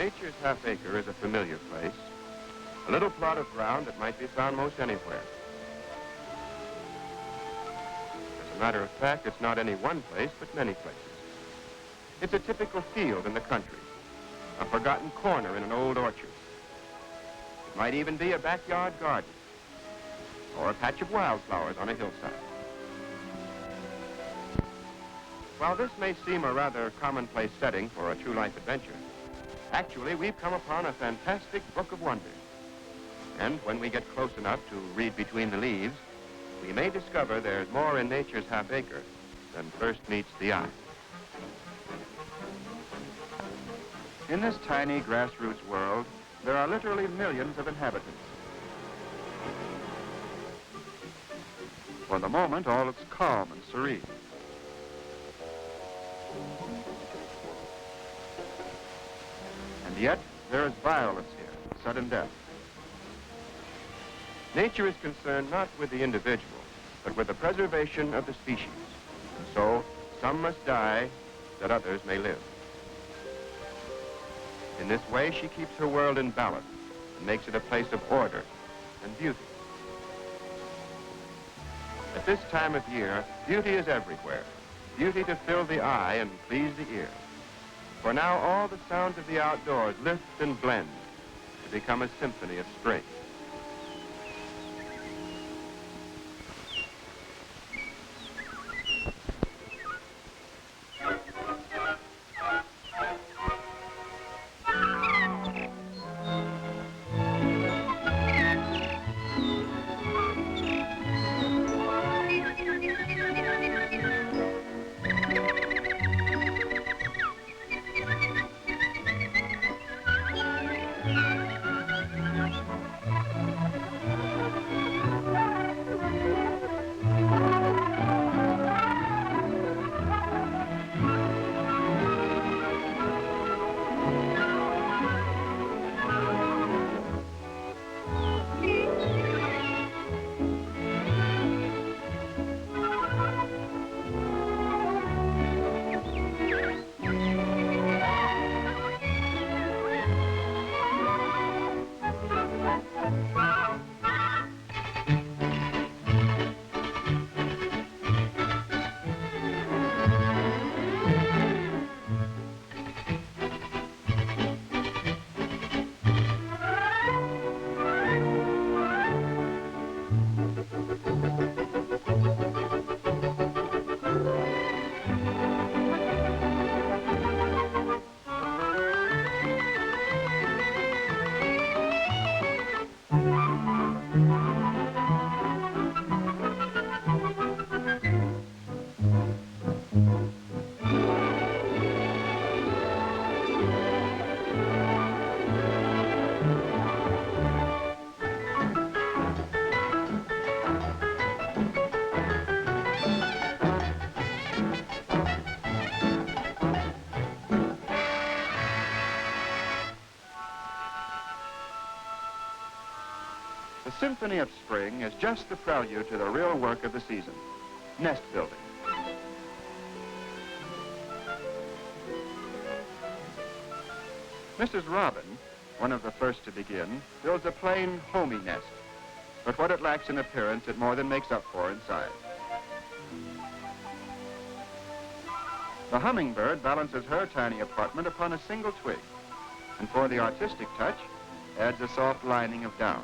Nature's half acre is a familiar place, a little plot of ground that might be found most anywhere. As a matter of fact, it's not any one place, but many places. It's a typical field in the country, a forgotten corner in an old orchard. It might even be a backyard garden, or a patch of wildflowers on a hillside. While this may seem a rather commonplace setting for a true life adventure, actually we've come upon a fantastic book of wonders. And when we get close enough to read between the leaves, we may discover there's more in nature's half acre than first meets the eye. In this tiny grassroots world, there are literally millions of inhabitants. For the moment, all is calm and serene. And yet, there is violence here, sudden death. Nature is concerned not with the individual, but with the preservation of the species. And so, some must die that others may live. In this way, she keeps her world in balance and makes it a place of order and beauty. At this time of year, beauty is everywhere. Beauty to fill the eye and please the ear. For now, all the sounds of the outdoors lift and blend to become a symphony of spring. The Symphony of Spring is just the prelude to the real work of the season, nest building. Mrs. Robin, one of the first to begin, builds a plain, homey nest, but what it lacks in appearance, it more than makes up for in size. The hummingbird balances her tiny apartment upon a single twig, and for the artistic touch, adds a soft lining of down.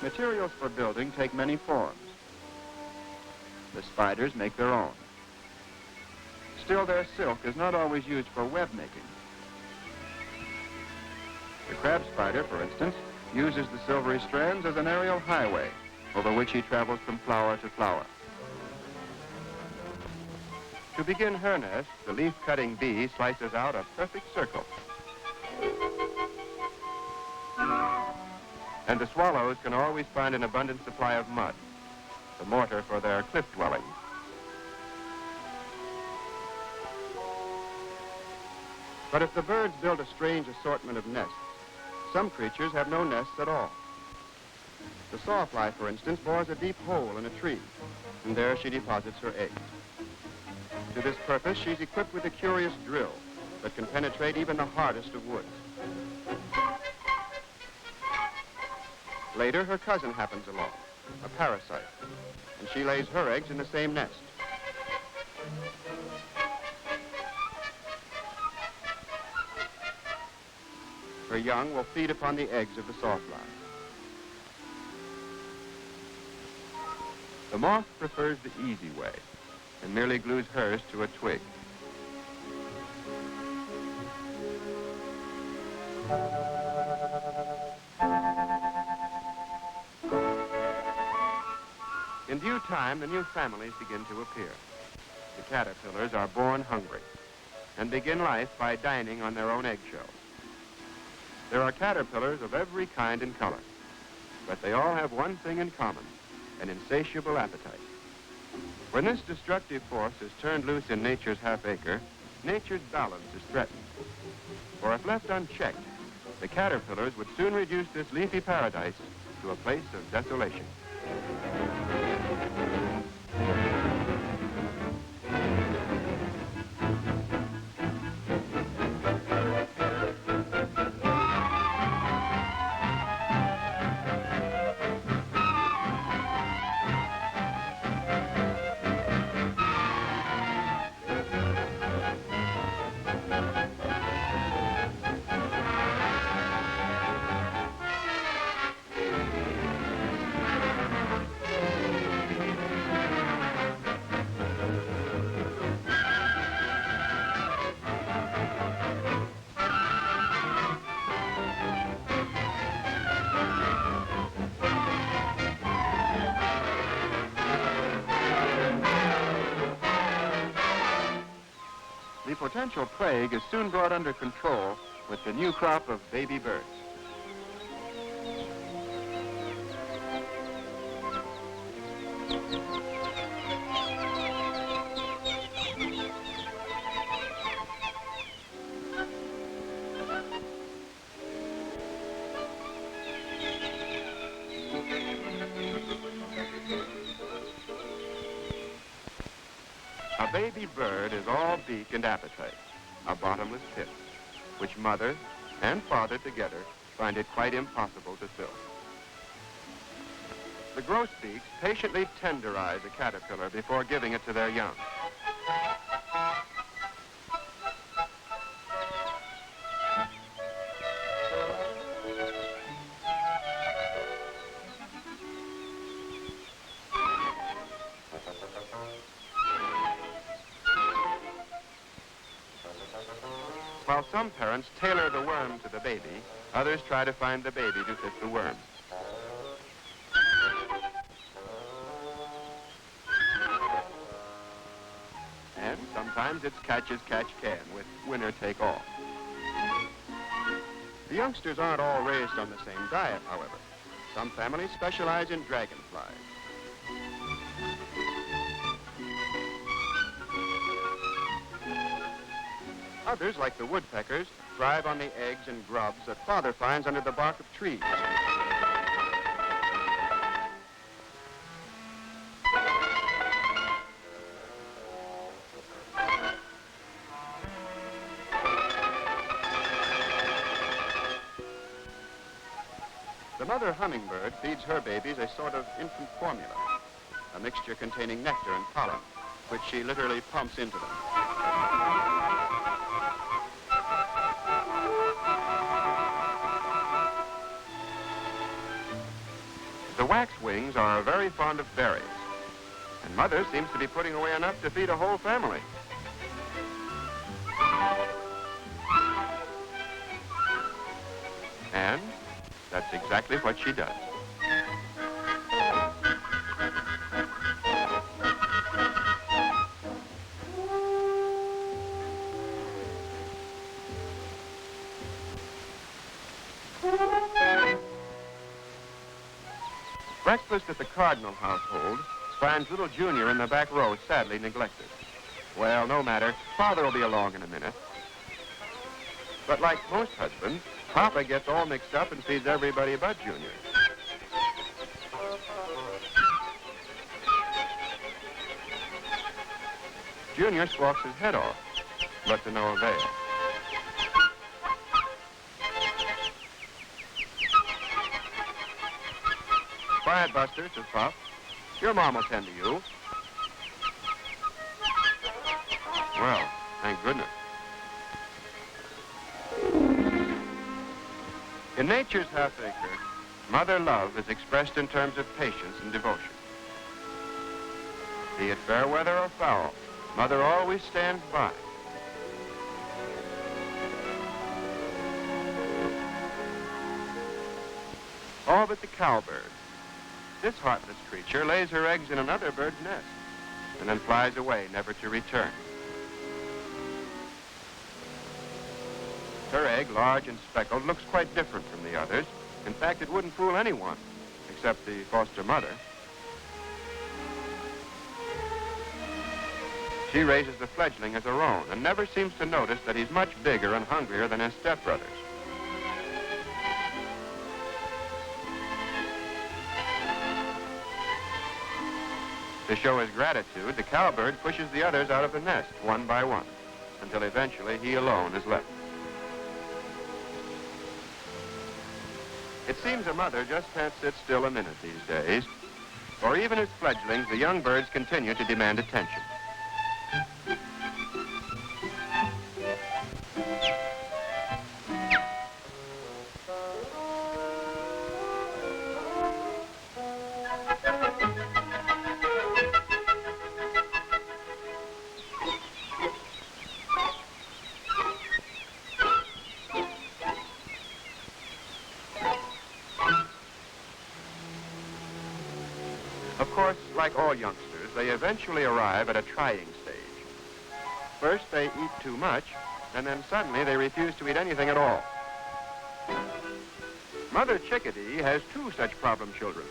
Materials for building take many forms. The spiders make their own. Still, their silk is not always used for web making. The crab spider, for instance, uses the silvery strands as an aerial highway over which he travels from flower to flower. To begin her nest, the leaf-cutting bee slices out a perfect circle. And the swallows can always find an abundant supply of mud, the mortar for their cliff dwellings. But if the birds build a strange assortment of nests, some creatures have no nests at all. The sawfly, for instance, bores a deep hole in a tree, and there she deposits her eggs. To this purpose, she's equipped with a curious drill that can penetrate even the hardest of woods. Later, her cousin happens along, a parasite, and she lays her eggs in the same nest. Her young will feed upon the eggs of the sawfly. The moth prefers the easy way and merely glues hers to a twig. In due time, the new families begin to appear. The caterpillars are born hungry and begin life by dining on their own eggshells. There are caterpillars of every kind and color, but they all have one thing in common, an insatiable appetite. When this destructive force is turned loose in nature's half-acre, nature's balance is threatened. For if left unchecked, the caterpillars would soon reduce this leafy paradise to a place of desolation. The potential plague is soon brought under control with the new crop of baby birds. A baby bird is all beak and appetite, a bottomless pit, which mother and father together find it quite impossible to fill. The grosbeaks patiently tenderize a caterpillar before giving it to their young. While some parents tailor the worm to the baby, others try to find the baby to fit the worm. And sometimes it's catch as catch can, with winner take all. The youngsters aren't all raised on the same diet, however. Some families specialize in dragonflies. Others, like the woodpeckers, thrive on the eggs and grubs that father finds under the bark of trees. The mother hummingbird feeds her babies a sort of infant formula, a mixture containing nectar and pollen, which she literally pumps into them. The waxwings are very fond of berries, and mother seems to be putting away enough to feed a whole family. And that's exactly what she does. Breakfast at the Cardinal household finds little Junior in the back row, sadly neglected. Well, no matter. Father will be along in a minute. But like most husbands, Papa gets all mixed up and feeds everybody but Junior. Junior squawks his head off, but to no avail. Quiet, Buster, says Pop. Your mom will tend to you. Well, thank goodness. In nature's half-acre, mother love is expressed in terms of patience and devotion. Be it fair weather or foul, mother always stands by. All but the cowbird. This heartless creature lays her eggs in another bird's nest and then flies away, never to return. Her egg, large and speckled, looks quite different from the others. In fact, it wouldn't fool anyone, except the foster mother. She raises the fledgling as her own and never seems to notice that he's much bigger and hungrier than his stepbrothers. To show his gratitude, the cowbird pushes the others out of the nest one by one, until eventually he alone is left. It seems a mother just can't sit still a minute these days, for even as fledglings, the young birds continue to demand attention. Of course, like all youngsters, they eventually arrive at a trying stage. First, they eat too much, and then suddenly they refuse to eat anything at all. Mother Chickadee has 2 such problem children.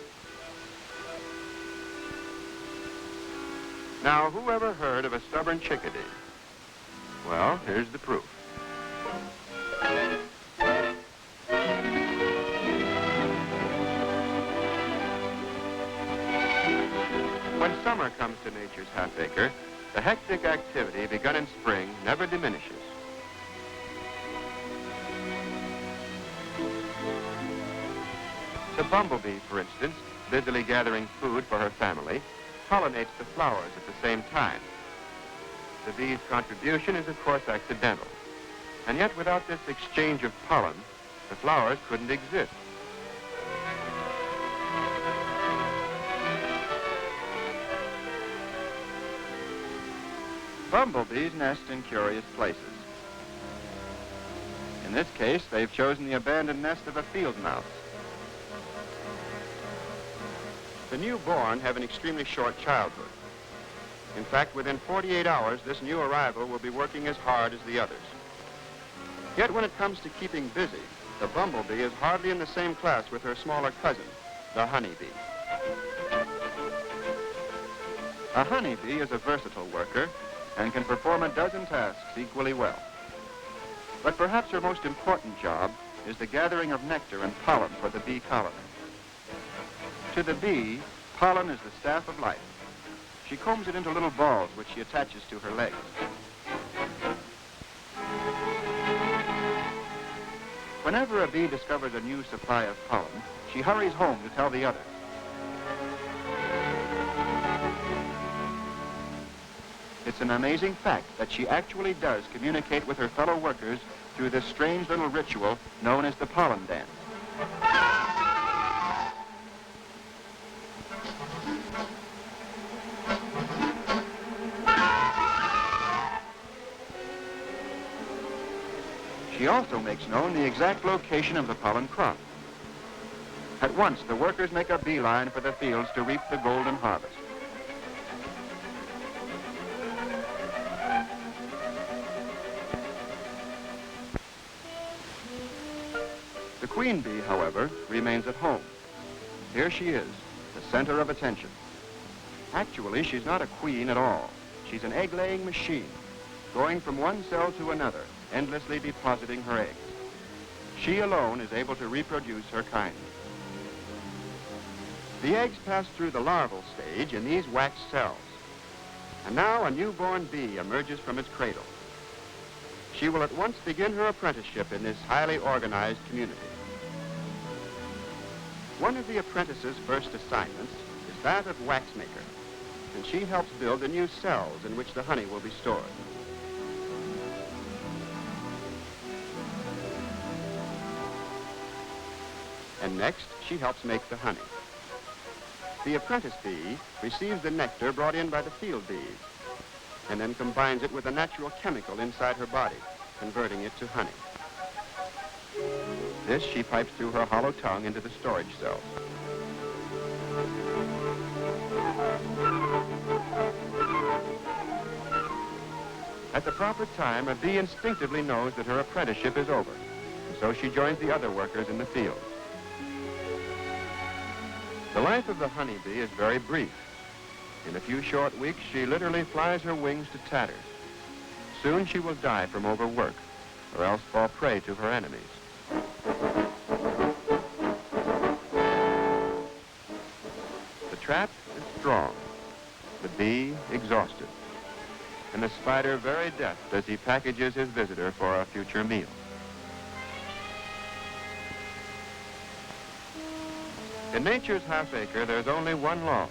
Now, who ever heard of a stubborn chickadee? Well, here's the proof. When summer comes to nature's half-acre, the hectic activity begun in spring never diminishes. The bumblebee, for instance, busily gathering food for her family, pollinates the flowers at the same time. The bee's contribution is, of course, accidental. And yet, without this exchange of pollen, the flowers couldn't exist. Bumblebees nest in curious places. In this case, they've chosen the abandoned nest of a field mouse. The newborn have an extremely short childhood. In fact, within 48 hours, this new arrival will be working as hard as the others. Yet when it comes to keeping busy, the bumblebee is hardly in the same class with her smaller cousin, the honeybee. A honeybee is a versatile worker and can perform a dozen tasks equally well. But perhaps her most important job is the gathering of nectar and pollen for the bee colony. To the bee, pollen is the staff of life. She combs it into little balls which she attaches to her legs. Whenever a bee discovers a new supply of pollen, she hurries home to tell the others. It's an amazing fact that she actually does communicate with her fellow workers through this strange little ritual known as the pollen dance. She also makes known the exact location of the pollen crop. At once, the workers make a beeline for the fields to reap the golden harvest. The queen bee, however, remains at home. Here she is, the center of attention. Actually, she's not a queen at all. She's an egg-laying machine, going from one cell to another, endlessly depositing her eggs. She alone is able to reproduce her kind. The eggs pass through the larval stage in these wax cells. And now a newborn bee emerges from its cradle. She will at once begin her apprenticeship in this highly organized community. One of the apprentice's first assignments is that of waxmaker, and she helps build the new cells in which the honey will be stored. And next, she helps make the honey. The apprentice bee receives the nectar brought in by the field bees, and then combines it with a natural chemical inside her body, converting it to honey. This she pipes through her hollow tongue into the storage cells. At the proper time, a bee instinctively knows that her apprenticeship is over, and so she joins the other workers in the field. The life of the honeybee is very brief. In a few short weeks, she literally flies her wings to tatters. Soon she will die from overwork, or else fall prey to her enemies. The trap is strong, the bee exhausted, and the spider very deft as he packages his visitor for a future meal. In nature's half-acre, there's only one law,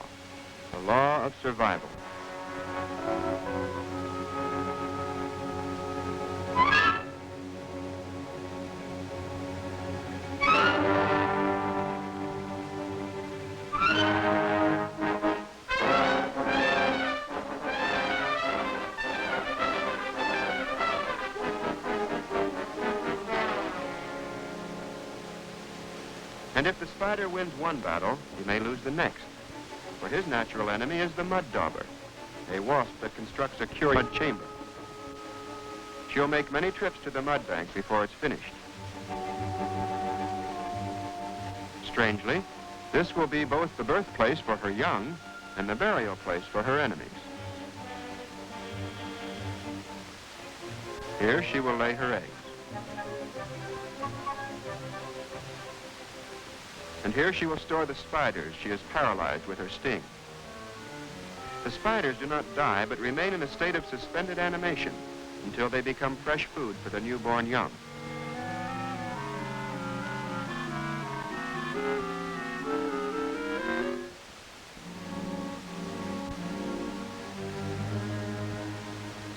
the law of survival. And if the spider wins one battle, he may lose the next. For his natural enemy is the mud dauber, a wasp that constructs a curious mud chamber. She'll make many trips to the mud bank before it's finished. Strangely, this will be both the birthplace for her young and the burial place for her enemies. Here she will lay her eggs. And here she will store the spiders she has paralyzed with her sting. The spiders do not die, but remain in a state of suspended animation until they become fresh food for the newborn young.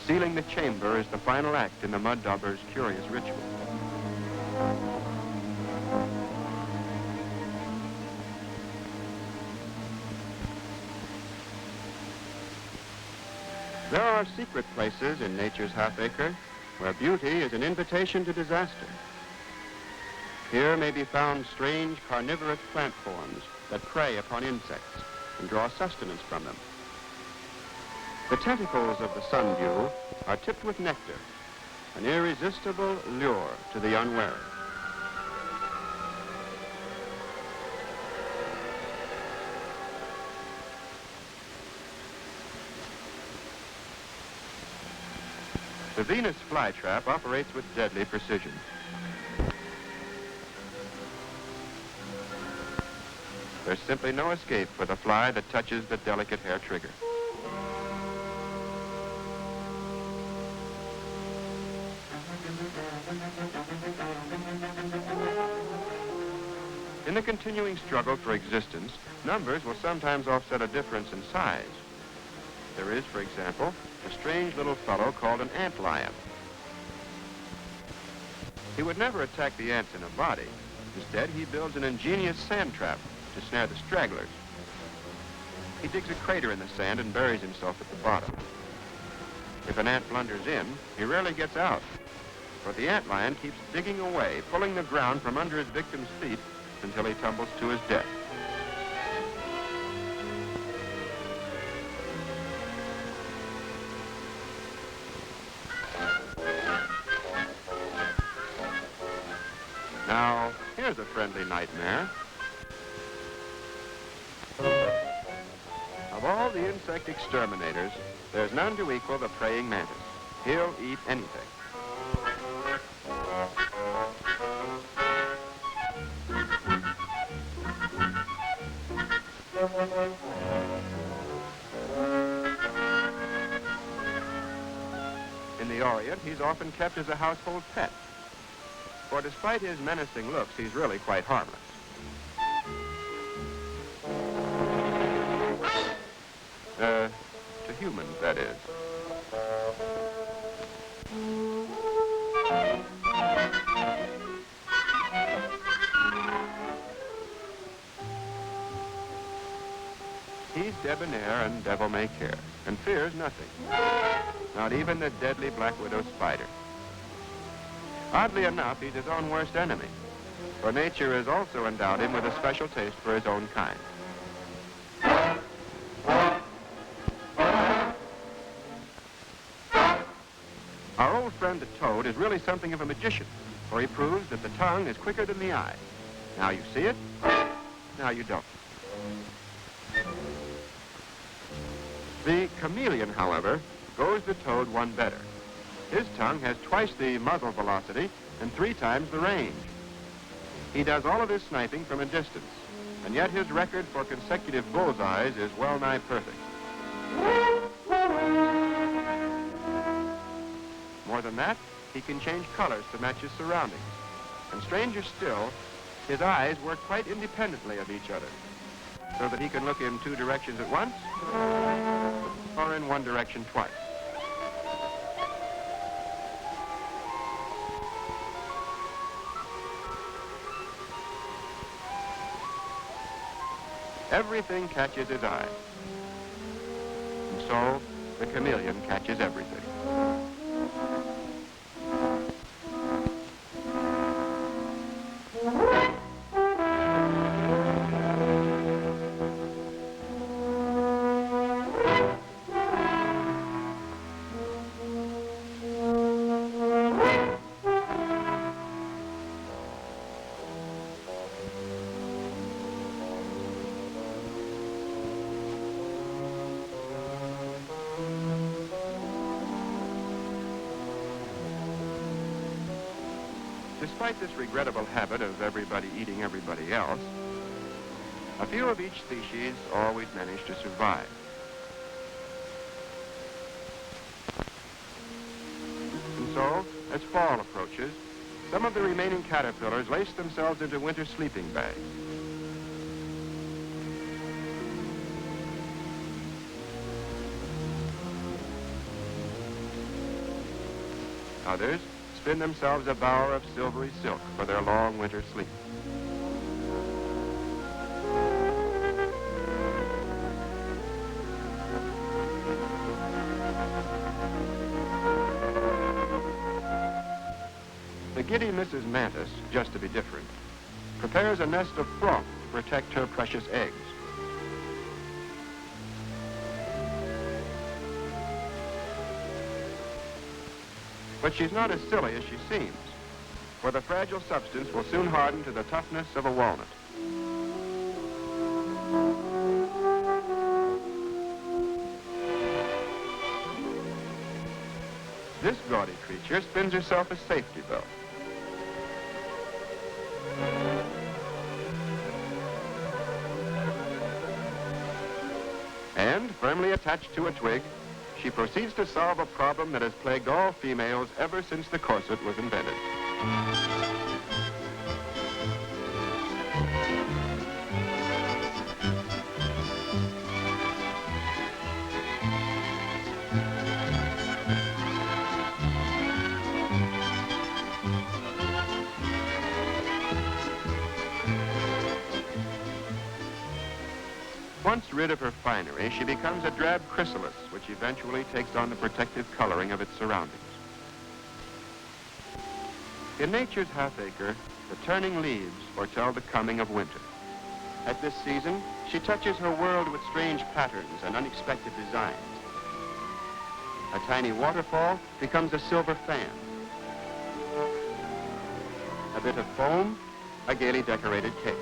Sealing the chamber is the final act in the mud dauber's curious ritual. There are secret places in nature's half-acre where beauty is an invitation to disaster. Here may be found strange carnivorous plant forms that prey upon insects and draw sustenance from them. The tentacles of the sundew are tipped with nectar, an irresistible lure to the unwary. The Venus flytrap operates with deadly precision. There's simply no escape for the fly that touches the delicate hair trigger. In the continuing struggle for existence, numbers will sometimes offset a difference in size. There is, for example, a strange little fellow called an ant lion. He would never attack the ants in a body. Instead, he builds an ingenious sand trap to snare the stragglers. He digs a crater in the sand and buries himself at the bottom. If an ant blunders in, he rarely gets out, for the ant lion keeps digging away, pulling the ground from under his victim's feet until he tumbles to his death. Now, here's a friendly nightmare. Of all the insect exterminators, there's none to equal the praying mantis. He'll eat anything. valiant, he's often kept as a household pet. For despite his menacing looks, he's really quite harmless. To humans, that is. He's debonair and devil-may-care, and fears nothing. Not even the deadly black widow spider. Oddly enough, he's his own worst enemy, for nature has also endowed him with a special taste for his own kind. Our old friend the toad is really something of a magician, for he proves that the tongue is quicker than the eye. Now you see it, now you don't. The chameleon, however, goes the toad one better. His tongue has twice the muzzle velocity and 3 times the range. He does all of his sniping from a distance, and yet his record for consecutive bullseyes is well nigh perfect. More than that, he can change colors to match his surroundings. And stranger still, his eyes work quite independently of each other, so that he can look in 2 directions at once, or in 1 direction twice. Everything catches his eye. And so, the chameleon catches everything. Despite this regrettable habit of everybody eating everybody else, a few of each species always manage to survive. And so, as fall approaches, some of the remaining caterpillars lace themselves into winter sleeping bags. Others spin themselves a bower of silvery silk for their long winter sleep. The giddy Mrs. Mantis, just to be different, prepares a nest of froth to protect her precious eggs. But she's not as silly as she seems, for the fragile substance will soon harden to the toughness of a walnut. This gaudy creature spins herself a safety belt. And, firmly attached to a twig, she proceeds to solve a problem that has plagued all females ever since the corset was invented. Once rid of her finery, she becomes a drab chrysalis, which eventually takes on the protective coloring of its surroundings. In nature's half-acre, the turning leaves foretell the coming of winter. At this season, she touches her world with strange patterns and unexpected designs. A tiny waterfall becomes a silver fan. A bit of foam, a gaily decorated cake.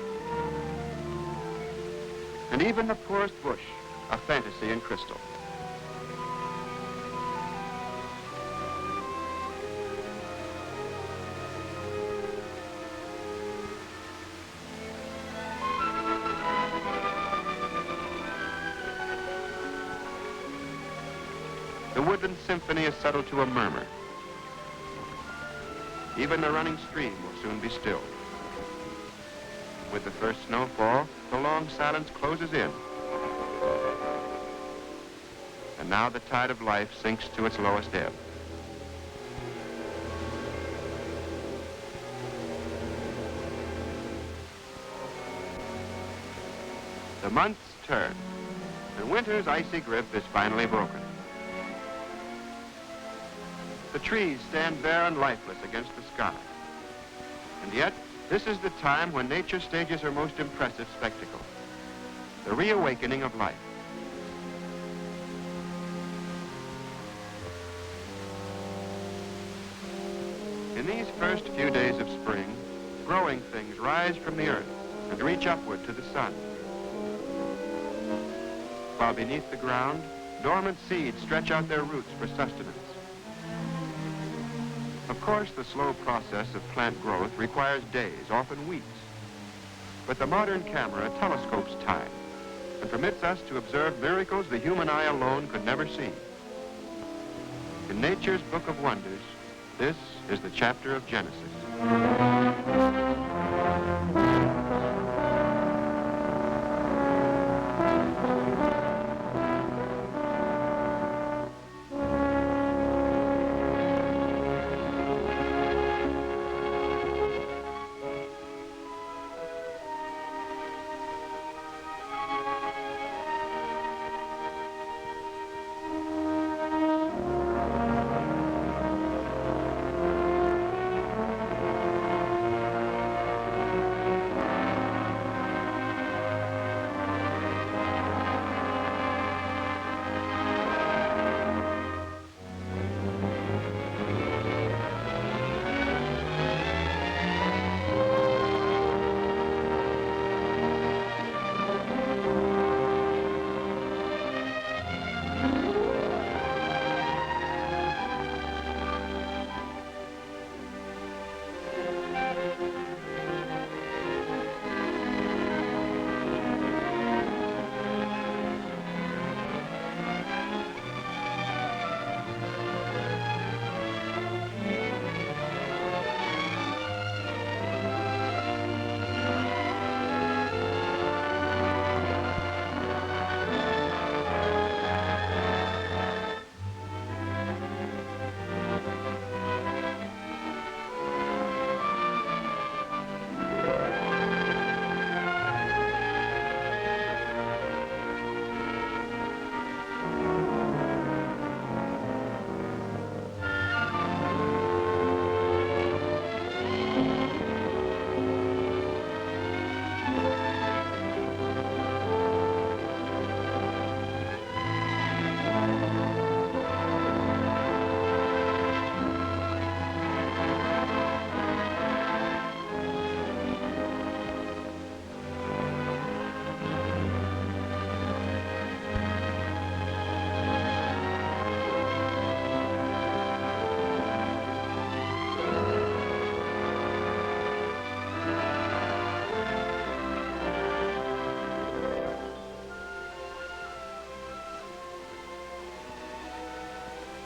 And even the poorest bush, a fantasy in crystal. The woodland symphony is settled to a murmur, Even the running stream will soon be stilled. With the first snowfall, the long silence closes in. And now the tide of life sinks to its lowest ebb. The months turn, and winter's icy grip is finally broken. The trees stand bare and lifeless against the sky. And yet, this is the time when nature stages her most impressive spectacle, the reawakening of life. In these first few days of spring, growing things rise from the earth and reach upward to the sun. While beneath the ground, dormant seeds stretch out their roots for sustenance. Of course, the slow process of plant growth requires days, often weeks. But the modern camera telescopes time and permits us to observe miracles the human eye alone could never see. In nature's book of wonders, this is the chapter of Genesis.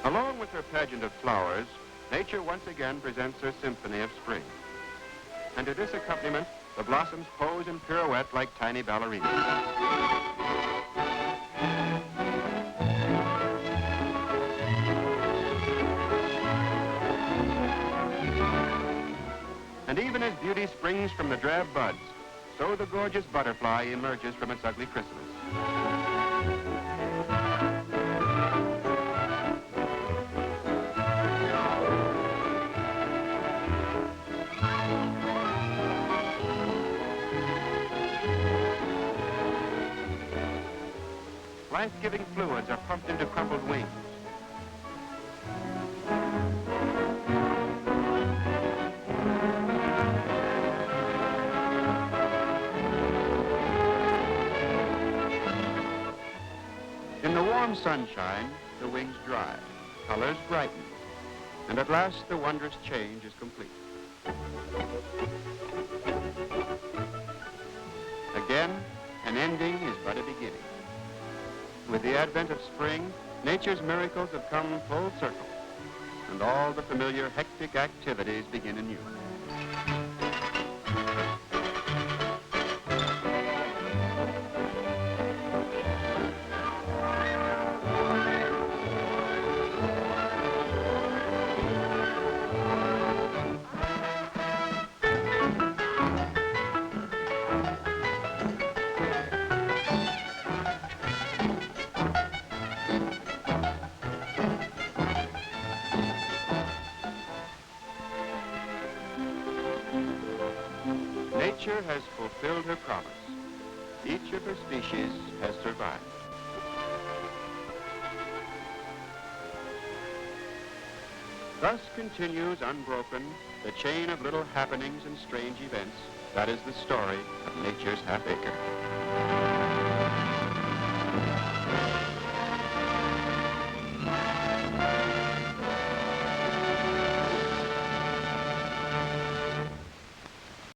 Along with her pageant of flowers, nature once again presents her symphony of spring. And to this accompaniment, the blossoms pose and pirouette like tiny ballerinas. And even as beauty springs from the drab buds, so the gorgeous butterfly emerges from its ugly chrysalis. Life-giving fluids are pumped into crumpled wings. In the warm sunshine, the wings dry, colors brighten, and at last the wondrous change is complete. Again, an ending is but a beginning. With the advent of spring, nature's miracles have come full circle. and all the familiar hectic activities begin anew. Nature has fulfilled her promise. Each of her species has survived. Thus continues unbroken the chain of little happenings and strange events that is the story of nature's half acre.